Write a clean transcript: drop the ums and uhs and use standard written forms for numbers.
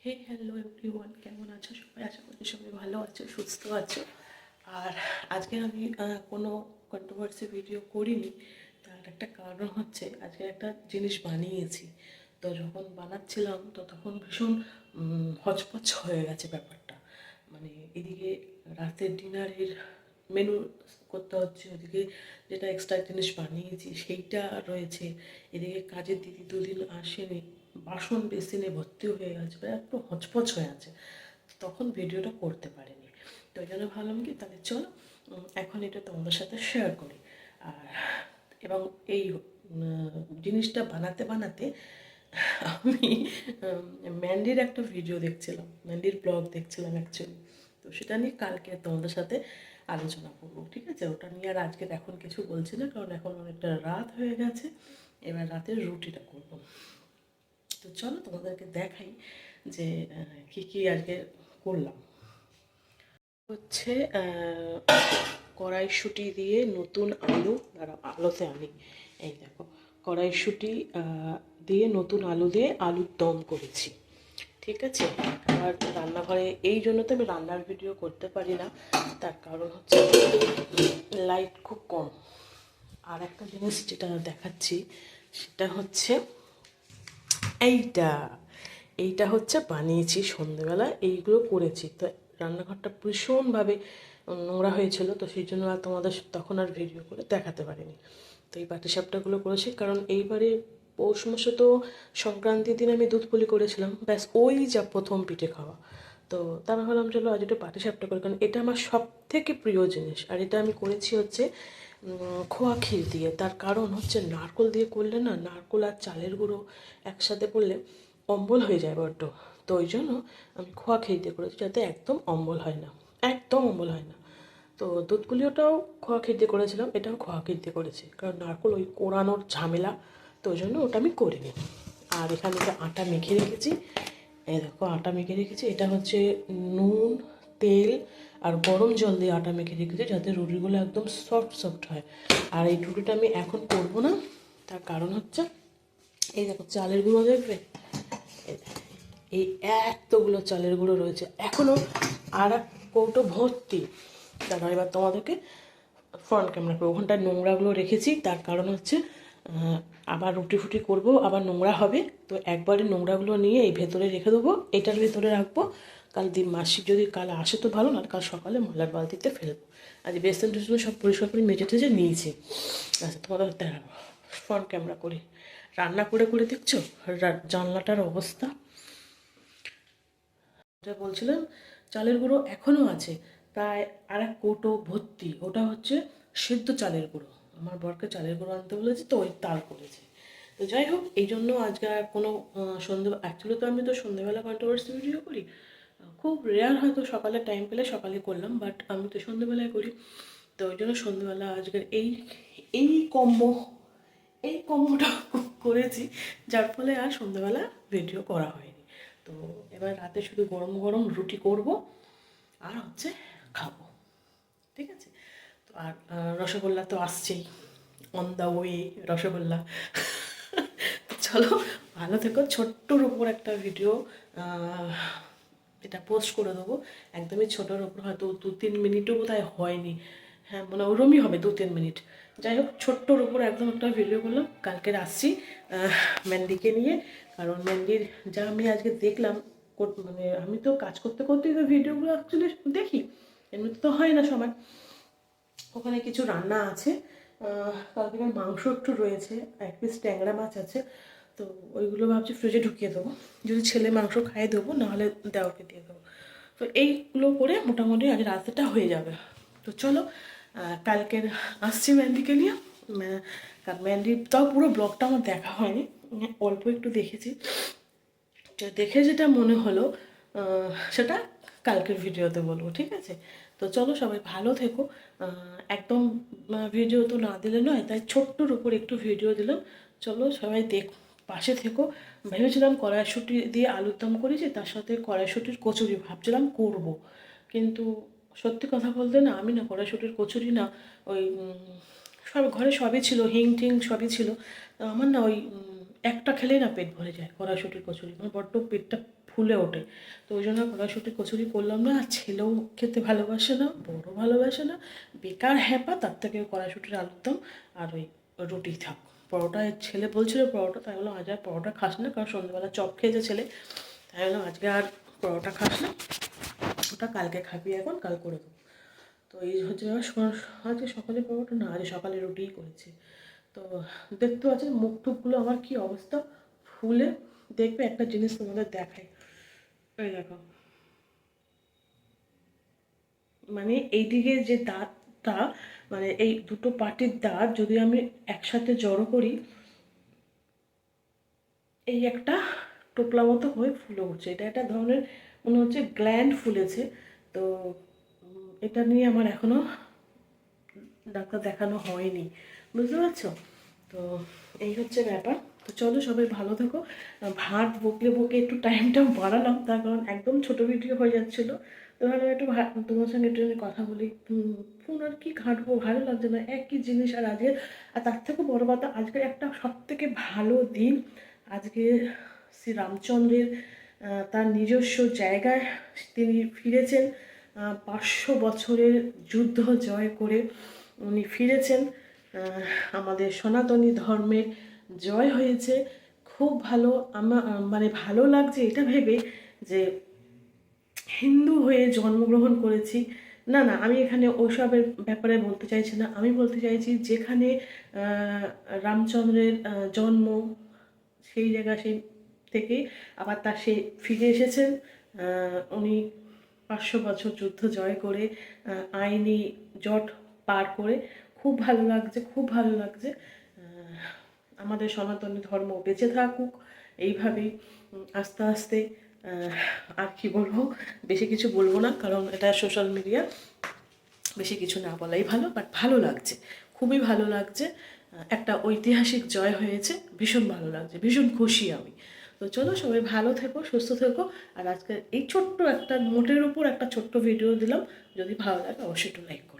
হে hello everyone, কেমন আছো সবাই? আশা করছি সবাই ভালো আছো, সুস্থ আছো। আর আজকে আমি কোনো কন্ট্রোভার্সি ভিডিও করিনি। তার একটা কারণ হচ্ছে আজকে একটা জিনিস বানিয়েছি। তো যখন বানাচ্ছিলাম তো তখন ভীষণ হচপচ হয়ে গেছে ব্যাপারটা। মানে এদিকে রাতের ডিনারের মেনু করতে হচ্ছে, ওদিকে যেটা এক্সট্রা জিনিস বানিয়েছি সেইটা রয়েছে, এদিকে কাজের দিদি দুদিন আসেনি, বাসন বেসিনে ভর্তি হয়ে গেছে, একটু হচপচ হয়ে আছে। তখন ভিডিওটা করতে পারিনি। তো ওই জন্য ভাবলাম কি তাহলে চলো এখন এটা তোমাদের সাথে শেয়ার করি। আর এবং এই জিনিসটা বানাতে বানাতে আমি ম্যান্ডির একটা ভিডিও দেখছিলাম, ম্যান্ডির ব্লগ দেখছিলাম অ্যাকচুয়ালি। তো সেটা নিয়ে কালকে তোমাদের সাথে আলোচনা করবো, ঠিক আছে? ওটা নিয়ে আর আজকে এখন কিছু বলছি না, কারণ এখন অনেকটা রাত হয়ে গেছে। এবার রাতের রুটিটা করব। তো চলো তোমাদেরকে দেখাই যে কী কী আজকে করলাম। হচ্ছে কড়াইশুঁটি দিয়ে নতুন আলু, আলোতে আনি, এই দেখো কড়াইশুঁটি দিয়ে নতুন আলু দিয়ে আলুর দম করেছি, ঠিক আছে? আর রান্নাঘরে এই জন্য তো আমি রান্নার ভিডিও করতে পারি না, তার কারণ হচ্ছে লাইট খুব কম। আর একটা জিনিস যেটা দেখাচ্ছি সেটা হচ্ছে এইটা এইটা হচ্ছে বানিয়েছি সন্ধেবেলা, এইগুলো করেছি। তো রান্নাঘরটা ভীষণভাবে নোংরা হয়েছিল, তো সেই জন্য আর তোমাদের তখন আর ভিডিও করে দেখাতে পারিনি। তো এই পাটিসাপটাগুলো করেছি কারণ এইবারে পৌষ মাসে তো সংক্রান্তির দিন আমি দুধ পুলি করেছিলাম, ব্যাস ওই যা প্রথম পিঠে খাওয়া। তো তারপর ভাবলাম চলো আজ একটু পাটিসাপটা করি, কারণ এটা আমার সব থেকে প্রিয় জিনিস। আর এটা আমি করেছি হচ্ছে খোয়া ক্ষীর দিয়ে। তার কারণ হচ্ছে নারকোল দিয়ে করলে না, নারকোল আর চালের গুঁড়ো একসাথে করলে অম্বল হয়ে যায় বড্ড। তো ওই জন্য আমি খোয়া ক্ষীর দিয়ে করেছি, যাতে একদম অম্বল হয় না, একদম অম্বল হয় না। তো দুধ পুলিওটাও খোয়া ক্ষীর দিয়ে করেছিলাম, এটাও খোয়া ক্ষীর দিয়ে করেছি, কারণ নারকোল ওই কোরানোর ঝামেলা, তো ওই জন্য ওটা আমি করিনি। আর এখানে যে আটা মেখে রেখেছি, এই দেখো আটা মেখে রেখেছি, এটা হচ্ছে নুন, তেল আর গরম জল দিয়ে আটা মেখে রেখেছি, যাতে রুটিগুলো একদম সফট সফট হয়। আর এই রুটিটা আমি এখন করবো না, তার কারণ হচ্ছে এই দেখো চালের গুঁড়ো দেখবে, এই এতগুলো চালের গুঁড়ো রয়েছে এখনও, আর এক কৌটো ভর্তি। দাঁড়া এবার তোমাদেরকে ফ্রন্ট ক্যামেরা করবো। ওখানটায় নোংরাগুলো রেখেছি, তার কারণ হচ্ছে আবার রুটি ফুটি করবো, আবার নোংরা হবে। তো একবারে নোংরাগুলো নিয়ে এই ভেতরে রেখে দেবো, এটার ভেতরে রাখবো। কাল মাসি যদি কাল আসে তো ভালো, না কাল সকালে ময়লার বালতিতে ফেলবো। আজ বেসন টেসন সব পরিষ্কার করে মেজে টেজে নিয়েছি। আচ্ছা তোমাদের দেখাবো, ফ্রন্ট ক্যামেরা করে রান্না করে করে দেখছো জানলাটার অবস্থা। যেটা বলছিলাম, চালের গুঁড়ো এখনও আছে প্রায় আর এক কৌটো ভর্তি, ওটা হচ্ছে সেদ্ধ চালের গুঁড়ো। আমার বরকে চালের গুঁড়ো আনতে বলেছে, তো ওই তাল করেছে। তো যাই হোক, এই জন্য আজকে আর কোনো সন্ধে, অ্যাকচুয়ালি তো আমি তো সন্ধ্যেবেলা কন্ট্রোভার্সি ভিডিও করি, খুব রেয়ার হয়তো সকালে টাইম পেলে সকালে করলাম, বাট আমি তো সন্ধ্যেবেলায় করি। তো ওই জন্য সন্ধ্যেবেলা আজকের এই এই কম্বো এই কম্বোটা করেছি, যার ফলে আর সন্ধ্যেবেলা ভিডিও করা হয়নি। তো এবার রাতে শুধু গরম গরম রুটি করব আর হচ্ছে খাবো, ঠিক আছে? তো আর রসগোল্লা তো আসছেই, অন দ্য ওয়ে রসগোল্লা। চলো ভালো থেকো। ছোট্টর উপর একটা ভিডিও এটা পোস্ট করে দেবো, একদমই ছোটোর ওপর, হয়তো 2-3 মিনিটও বোধহয় হয়নি। হ্যাঁ মানে ওরমই হবে 2-3 মিনিট। যাই হোক, ছোট্টর উপর একদম একটা ভিডিও করলাম। কালকের আসছি ম্যান্ডিকে নিয়ে, কারণ ম্যান্ডির যা আমি আজকে দেখলাম, মানে আমি তো কাজ করতে করতেই তো ভিডিওগুলো অ্যাকচুয়ালি দেখি, এমনিতে তো হয় না সময়। ওখানে কিছু রান্না আছে, কালকের মাংস একটু রয়েছে, এক পিস ট্যাংরা মাছ আছে, তো ওইগুলো ভাবছি ফ্রিজে ঢুকিয়ে দেবো, যদি ছেলে মাংস খাইয়ে দেবো, নাহলে দেওয়াকে দিয়ে দেবো। তো এইগুলো করে মোটামুটি আজ রাতেটা হয়ে যাবে। তো চলো কালকের আসছি ম্যান্ডিকে নিয়ে। কারণ ম্যান্ডির তাও পুরো ব্লগটা আমার দেখা হয়নি, অল্প একটু দেখেছি। দেখে যেটা মনে হলো সেটা কালকের ভিডিওতে বলবো, ঠিক আছে? তো চলো সবাই ভালো থেকো। একদম ভিডিও তো না দিলে নয়, তাই ছোট্টর উপর একটু ভিডিও দিলাম। চলো সবাই পাশে থেকো। ভেবেছিলাম কড়াইশুঁটি দিয়ে আলুর দম করেছি, তার সাথে কড়াইশুঁটির কচুরি ভাবছিলাম করব, কিন্তু সত্যি কথা বলতে না, আমি না কড়াইশুঁটির কচুরি না, ওই সব ঘরে সবই ছিল, হিং টিং সবই ছিল, আমার না ওই একটা খেলেই না পেট ভরে যায় কড়াইশুঁটির কচুরি, আমার বড্ড পেটটা ফুলে ওঠে। তো ওই জন্য কড়াইশুঁটি কচুরি করলাম না। আর ছেলেও খেতে ভালোবাসে না, বড়ও ভালোবাসে না, বেকার হ্যাপা, তার থেকে কড়াইশুঁটির আলুর দম আর ওই রুটি থাক। পরোটা ছেলে বলছিল পরোটা, তাই বললাম আজ আর পরোটা খাস না, কারণ সন্ধ্যেবেলা চপ খেয়েছে ছেলে, তাই বললাম আজকে আর পরোটা খাস না, ওটা কালকে খাবি, এখন কাল করে দেবো। তো এই হচ্ছে আজকে সকালে পরোটা না, আজ সকালে রুটিই করেছি। তো দেখতে পাচ্ছেন মুখ টুকগুলো আমার কি অবস্থা, ফুলে। দেখবে একটা জিনিস তোমাদের দেখাই, এই দেখো, মানে এইদিকে যে দাঁতটা, মানে এই দুটো পাটির দাঁত যদি আমি একসাথে জড়ো করি, এই একটা টোপলা মতো হয়ে ফুলে উঠছে। এটা একটা ধরনের মনে হচ্ছে গ্ল্যান্ড ফুলেছে। তো এটা নিয়ে আমার এখনও ডাক্তার দেখানো হয়নি, বুঝতে পারছো? তো এই হচ্ছে ব্যাপার। তো চলো সবাই ভালো থেকো। ভাত বকলে বকে একটু টাইমটা বাড়ালাম, তার কারণ একদম ছোটো ভিডিও হয়ে যাচ্ছিলো। তো ভাবলাম একটু তোমার সঙ্গে একটু কথা বলি, ফোন আর কি ঘাঁটবো, ভালো লাগছে না, একই জিনিস। আর আজকে, আর তার থেকে বড় কথা, আজকে একটা সব থেকে ভালো দিন। আজকে শ্রী রামচন্দ্রের তার নিজস্ব জায়গায় তিনি ফিরেছেন। 500 বছরের যুদ্ধ জয় করে উনি ফিরেছেন। আমাদের সনাতনী ধর্মের জয় হয়েছে। খুব ভালো, আমার মানে ভালো লাগছে এটা ভেবে যে হিন্দু হয়ে জন্মগ্রহণ করেছি। না না, আমি এখানে ওসবের ব্যাপারে বলতে চাইছি না, আমি বলতে চাইছি যেখানে রামচন্দ্রের জন্ম, সেই জায়গা, সেই থেকে আবার তার সে ফিরে এসেছেন। উনি 500 বছর যুদ্ধ জয় করে, আইনি জট পার করে। খুব ভালো লাগছে, খুব ভালো লাগছে। আমাদের সনাতনী ধর্ম বেঁচে থাকুক এইভাবেই। আস্তে আস্তে আর কি বলবো, বেশি কিছু বলবো না, কারণ এটা সোশ্যাল মিডিয়া, বেশি কিছু না বলাই ভালো। বাট ভালো লাগছে, খুবই ভালো লাগছে। একটা ঐতিহাসিক জয় হয়েছে, ভীষণ ভালো লাগছে, ভীষণ খুশি আমি। তো চলো সবাই ভালো থেকো, সুস্থ থেকো। আর আজকে এই ছোট্ট একটা নোটের উপর একটা ছোট্ট ভিডিও দিলাম, যদি ভালো লাগে অবশ্যই একটু লাইক করো।